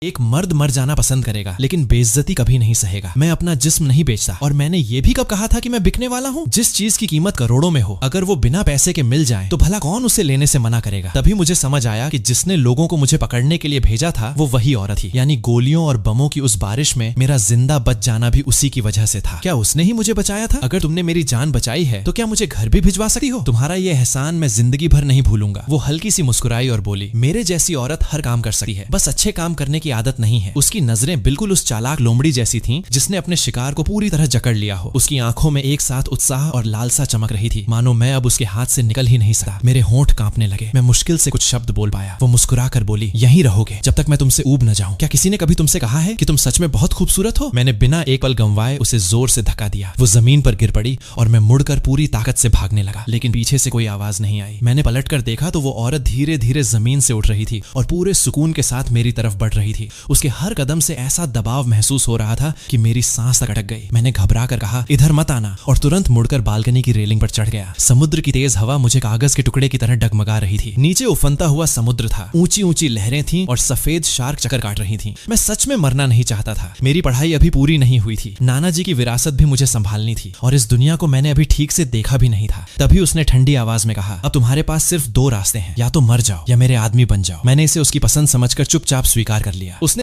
एक मर्द मर जाना पसंद करेगा लेकिन बेइज्जती कभी नहीं सहेगा। मैं अपना जिस्म नहीं बेचता और मैंने ये भी कब कहा था कि मैं बिकने वाला हूँ। जिस चीज की कीमत करोड़ों में हो, अगर वो बिना पैसे के मिल जाए तो भला कौन उसे लेने से मना करेगा। तभी मुझे समझ आया कि जिसने लोगों को मुझे पकड़ने के लिए भेजा था वो वही औरत थी। यानी गोलियों और बमों की उस बारिश में मेरा जिंदा बच जाना भी उसी की वजह से था। क्या उसने ही मुझे बचाया था? अगर तुमने मेरी जान बचाई है तो क्या मुझे घर भी भिजवा सकती हो? तुम्हारा ये एहसान मैं जिंदगी भर नहीं भूलूंगा। वो हल्की सी मुस्कुराई और बोली, मेरे जैसी औरत हर काम कर सकती है, बस अच्छे काम करने की आदत नहीं है। उसकी नजरें बिल्कुल उस चालाक लोमड़ी जैसी थीं जिसने अपने शिकार को पूरी तरह जकड़ लिया हो। उसकी आंखों में एक साथ उत्साह और लालसा चमक रही थी, मानो मैं अब उसके हाथ से निकल ही नहीं सकता। मेरे होंठ कांपने लगे। मैं मुश्किल से कुछ शब्द बोल पाया। वो मुस्कुरा कर बोली, यहीं रहोगे जब तक मैं तुमसे ऊब न जाऊं। क्या किसी ने कभी तुमसे कहा है कि तुम सच में बहुत खूबसूरत हो? मैंने बिना एक पल गंवाए उसे जोर से धक्का दिया। वो जमीन पर गिर पड़ी और मैं मुड़कर पूरी ताकत से भागने लगा, लेकिन पीछे से कोई आवाज नहीं आई। मैंने पलट कर देखा तो वो औरत धीरे धीरे जमीन से उठ रही थी और पूरे सुकून के साथ मेरी तरफ बढ़ रही थी। उसके हर कदम से ऐसा दबाव महसूस हो रहा था कि मेरी सांस तक अटक गई। मैंने घबरा कर कहा, इधर मत आना, और तुरंत मुड़कर बालकनी की रेलिंग पर चढ़ गया। समुद्र की तेज हवा मुझे कागज के टुकड़े की तरह डगमगा रही थी। नीचे उफनता हुआ समुद्र था, ऊंची ऊंची लहरें थीं और सफेद शार्क चक्कर काट रही थीं। मैं सच में मरना नहीं चाहता था। मेरी पढ़ाई अभी पूरी नहीं हुई थी, नाना जी की विरासत भी मुझे संभालनी थी और इस दुनिया को मैंने अभी ठीक से देखा भी नहीं था। तभी उसने ठंडी आवाज में कहा, अब तुम्हारे पास सिर्फ दो रास्ते हैं, या तो मर जाओ या मेरे आदमी बन जाओ। मैंने इसे उसकी पसंद समझकर चुपचाप स्वीकार कर लिया। उसने